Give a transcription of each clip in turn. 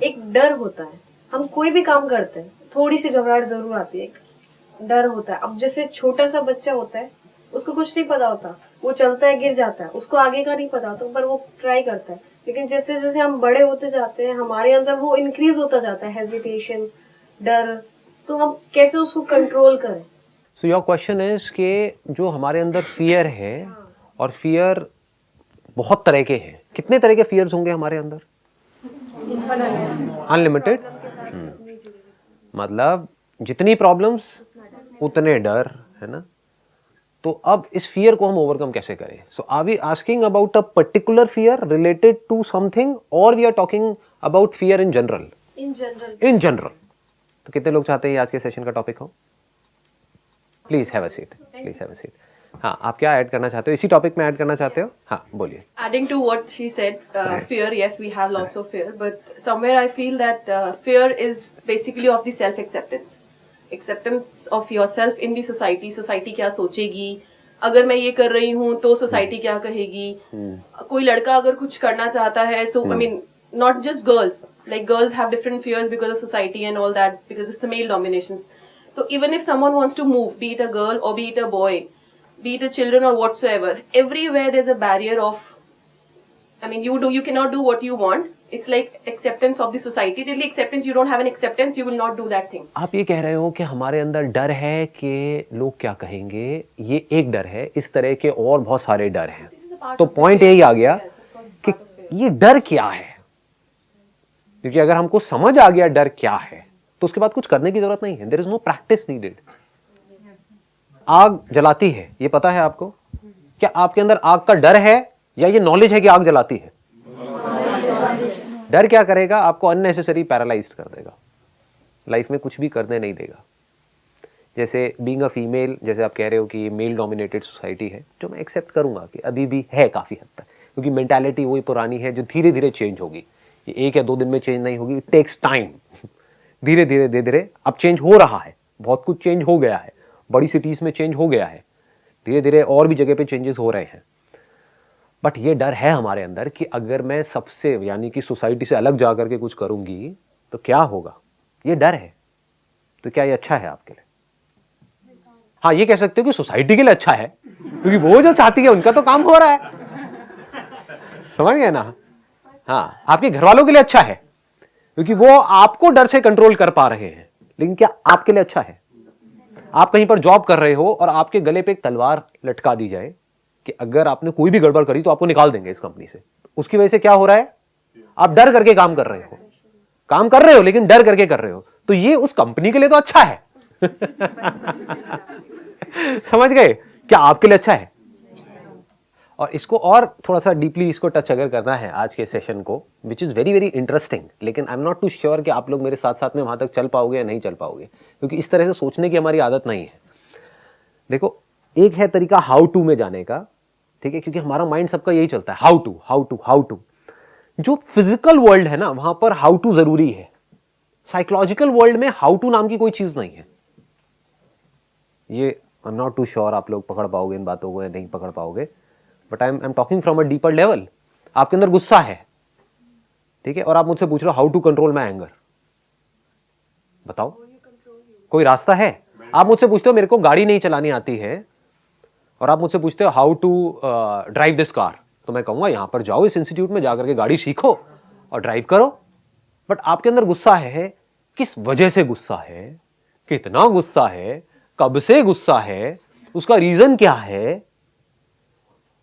एक डर होता है, हम कोई भी काम करते हैं थोड़ी सी घबराहट जरूर आती है, एक डर होता है। अब जैसे छोटा सा बच्चा होता है, उसको कुछ नहीं पता होता, वो चलता है गिर जाता है, उसको आगे का नहीं पता होता, पर वो ट्राई करता है। लेकिन जैसे जैसे हम बड़े होते जाते हैं, हमारे अंदर वो इंक्रीज होता जाता है, हेजिटेशन, डर, तो हम कैसे उसको कंट्रोल करें? सो योर क्वेश्चन इज कि जो हमारे अंदर फियर है, और फियर बहुत तरह के हैं, कितने तरह के फियर्स होंगे हमारे अंदर? अनलिमिटेड। मतलब जितनी प्रॉब्लम्स उतने डर, है ना? तो अब इस फियर को हम ओवरकम कैसे करें? So are we asking about a particular fear related to something, or we are talking about fear in general? In general. In general. तो कितने लोग चाहते हैं आज के सेशन का टॉपिक हो? Please have a seat, please have a seat. हाँ, आप क्या ऐड करना चाहते हो? इसी टॉपिक में ऐड करना चाहते हो? हाँ, बोलिए। Adding to what she said, fear, yes, we have lots of fear, but somewhere I feel that fear is basically of the self-acceptance. Acceptance of yourself in the society. Society क्या सोचेगी? अगर मैं ये कर रही हूँ तो सोसाइटी क्या कहेगी? कोई लड़का अगर कुछ करना चाहता है, so I mean, not just girls. Like girls have different fears because of society and all that, because it's the male dominations. So even if someone wants to move, be it a girl or be it a boy, be it the children or whatsoever, everywhere there's a barrier of, I mean, you cannot do what you want. It's like acceptance of the society. Till the acceptance, you don't have an acceptance, you will not do that thing. आप ये कह रहे हो कि हमारे अंदर डर है कि लोग क्या कहेंगे, ये एक डर है, इस तरह के और बहुत सारे डर हैं। तो पॉइंट यही आ गया कि ये डर क्या है, क्योंकि अगर हमको समझ आ गया डर क्या है, तो उसके बाद कुछ करने की जरूरत नहीं है। There is no practice needed. आग जलाती है, ये पता है आपको? क्या आपके अंदर आग का डर है, या ये नॉलेज है कि आग जलाती है? डर क्या करेगा? आपको अननेसेसरी पैरालाइज्ड कर देगा, लाइफ में कुछ भी करने नहीं देगा। जैसे बीइंग अ फीमेल, जैसे आप कह रहे हो कि ये मेल डोमिनेटेड सोसाइटी है, जो मैं एक्सेप्ट करूंगा कि अभी भी है काफी हद तक, क्योंकि मेंटालिटी वही पुरानी है जो धीरे धीरे चेंज होगी। ये 1 या 2 दिन में चेंज नहीं होगी, इट टेक्स टाइम। धीरे धीरे धीरे धीरे अब चेंज हो रहा है, बहुत कुछ चेंज हो गया है, बड़ी सिटीज में चेंज हो गया है, धीरे धीरे और भी जगह पे चेंजेस हो रहे हैं। बट ये डर है हमारे अंदर कि अगर मैं सबसे, यानी कि सोसाइटी से अलग जा करके कुछ करूंगी तो क्या होगा, ये डर है। तो क्या ये अच्छा है आपके लिए? हाँ, ये कह सकते हो कि सोसाइटी के लिए अच्छा है, क्योंकि वो जो चाहती है उनका तो काम हो रहा है, समझ गए ना? हाँ, आपके घर वालों के लिए अच्छा है, क्योंकि वो आपको डर से कंट्रोल कर पा रहे हैं। लेकिन क्या आपके लिए अच्छा है? आप कहीं पर जॉब कर रहे हो और आपके गले पे एक तलवार लटका दी जाए कि अगर आपने कोई भी गड़बड़ करी तो आपको निकाल देंगे इस कंपनी से। उसकी वजह से क्या हो रहा है? आप डर करके काम कर रहे हो, काम कर रहे हो लेकिन डर करके कर रहे हो। तो ये उस कंपनी के लिए तो अच्छा है। समझ गए? क्या आपके लिए अच्छा है? और इसको और थोड़ा सा डीपली इसको टच अगर करना है आज के सेशन को, which is very very interesting, लेकिन I am not too sure कि आप लोग मेरे साथ साथ में वहां तक चल पाओगे या नहीं चल पाओगे, क्योंकि इस तरह से सोचने की हमारी आदत नहीं है। देखो, एक है तरीका हाउ टू में जाने का, ठीक है, क्योंकि हमारा माइंड सबका यही चलता है, how to how to how to. जो फिजिकल वर्ल्ड है ना, वहां पर हाउ टू जरूरी है। साइकोलॉजिकल वर्ल्ड में हाउ टू नाम की कोई चीज नहीं है। ये I am not too sure आप लोग पकड़ पाओगे इन बातों को या नहीं पकड़ पाओगे, but I am talking from a deeper level. आपके अंदर गुस्सा है, ठीक है, और आप मुझसे पूछ रहे हो how to control my anger. बताओ, कोई रास्ता है? आप मुझसे पूछते हो मेरे को गाड़ी नहीं चलानी आती है, और आप मुझसे पूछते हो how to drive this car, तो मैं कहूंगा यहां पर जाओ, इस इंस्टीट्यूट में जाकर के गाड़ी सीखो और ड्राइव करो। बट आपके अंदर गुस्सा है, किस वजह से गुस्सा है, कितना गुस्सा है, कब से गुस्सा है, उसका रीजन क्या है,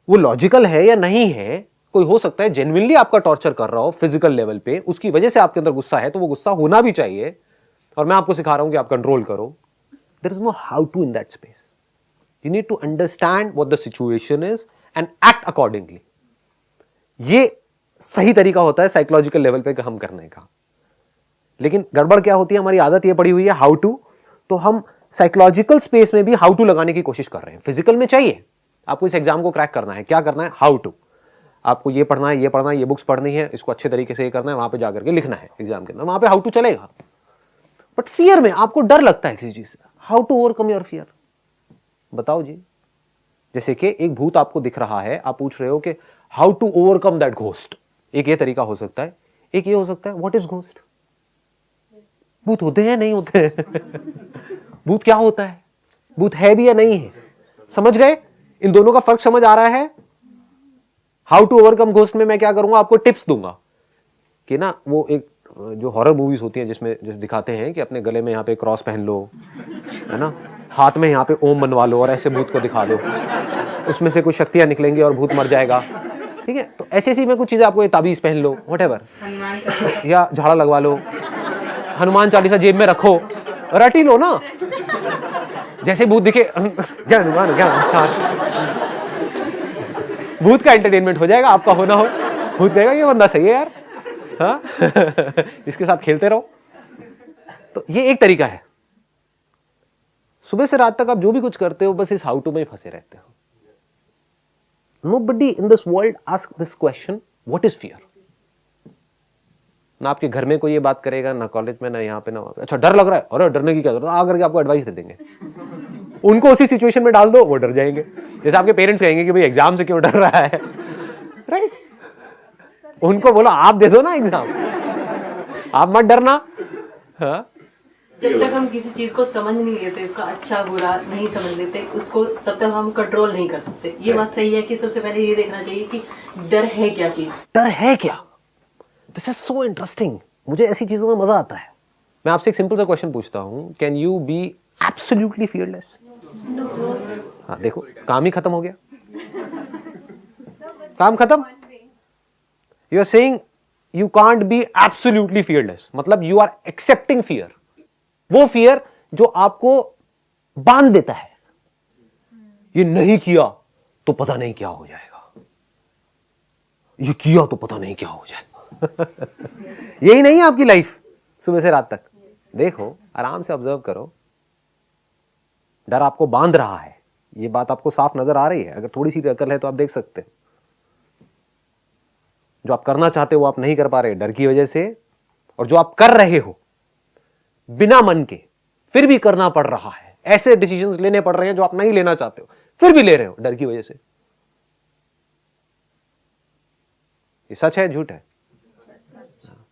वो लॉजिकल है या नहीं है। कोई हो सकता है जेन्युइनली आपका टॉर्चर कर रहा हो फिजिकल लेवल पे, उसकी वजह से आपके अंदर गुस्सा है, तो वो गुस्सा होना भी चाहिए, और मैं आपको सिखा रहा हूं कि आप कंट्रोल करो। There is no how to in that space. You need to understand what the situation is and act accordingly. ये सही तरीका होता है साइकोलॉजिकल लेवल पे काम करने का। लेकिन गड़बड़ क्या होती है, हमारी आदत ये पड़ी हुई है हाउ टू, तो हम साइकोलॉजिकल स्पेस में भी हाउ टू लगाने की कोशिश कर रहे हैं। फिजिकल में चाहिए, आपको इस एग्जाम को क्रैक करना है, क्या करना है? How to. आपको ये पढ़ना है, ये पढ़ना है, ये बुक्स पढ़नी है, इसको अच्छे तरीके से ये करना है, वहां पे जाकर के लिखना है एग्जाम के अंदर, वहां पे हाउ टू चलेगा। बट फियर में आपको डर लगता है किसी चीज से, how to overcome your fear? बताओ जी। जैसे कि एक भूत आपको दिख रहा है, आप पूछ रहे हो कि how to overcome that ghost. एक ये तरीका हो सकता है। एक ये हो सकता है व्हाट इज घोस्ट, भूत होते हैं नहीं होते हैं भूत क्या होता है, भूत है भी या नहीं है, समझ गए? इन दोनों का फर्क समझ आ रहा है? हाउ टू ओवरकम घोस्ट में मैं क्या करूंगा, आपको टिप्स दूंगा कि ना, वो एक जो हॉरर मूवीज होती हैं जिसमें जैसे दिखाते हैं कि अपने गले में यहाँ पे क्रॉस पहन लो, है ना, हाथ में यहाँ पे ओम बनवा लो और ऐसे भूत को दिखा दो, उसमें से कुछ शक्तियां निकलेंगी और भूत मर जाएगा, ठीक है? तो ऐसी ऐसी मैं कुछ चीजें आपको, ताबीज पहन लो, व्हाटएवर, या झाड़ा लगवा लो, हनुमान चालीसा जेब में रखो, रट ही लो ना, जैसे भूत दिखे जय हनुमान, क्या भूत का एंटरटेनमेंट हो जाएगा, आपका होना हो, भूत कहेगा ये बंदा सही है यार, हाँ इसके साथ खेलते रहो। तो ये एक तरीका है। सुबह से रात तक आप जो भी कुछ करते हो बस इस हाउ टू में ही फंसे रहते हो। Nobody in this world ask this question, what is fear? ना आपके घर में कोई ये बात करेगा, ना कॉलेज में, ना यहाँ पे, ना वहाँ पे। अच्छा डर लग रहा है, अरे डरने की क्या जरूरत है, आकर के आपको एडवाइस दे देंगे। उनको उसी सिचुएशन में डाल दो, वो डर जाएंगे। जैसे आपके पेरेंट्स कहेंगे कि भाई एग्जाम से क्यों डर रहा है, राइट? उनको बोलो आप दे दो ना एग्जाम, आप मत डरना। हाँ? जब तक हम किसी चीज को समझ नहीं लेते, उसका अच्छा बुरा नहीं समझ लेते, उसको तब तक हम कंट्रोल नहीं कर सकते। ये बात सही है कि सबसे पहले ये देखना चाहिए कि डर है क्या चीज, डर है क्या। दिस इज सो इंटरेस्टिंग, मुझे ऐसी चीजों में मजा आता है। मैं आपसे एक सिंपल सा क्वेश्चन पूछता हूं, can you be absolutely fearless? हाँ देखो, काम ही खत्म हो गया, काम खत्म। You are saying you can't be absolutely fearless, मतलब यू आर एक्सेप्टिंग फियर, वो फियर जो आपको बांध देता है, ये नहीं किया तो पता नहीं क्या हो जाएगा, ये किया तो पता नहीं क्या हो जाएगा। यही नहीं है आपकी लाइफ सुबह से रात तक। देखो, आराम से ऑब्जर्व करो, डर आपको बांध रहा है, ये बात आपको साफ नजर आ रही है। अगर थोड़ी सी भी अकल है तो आप देख सकते हो, जो आप करना चाहते हो वो आप नहीं कर पा रहे डर की वजह से, और जो आप कर रहे हो बिना मन के फिर भी करना पड़ रहा है, ऐसे डिसीजंस लेने पड़ रहे हैं जो आप नहीं लेना चाहते हो, फिर भी ले रहे हो डर की वजह से। ये सच है झूठ है?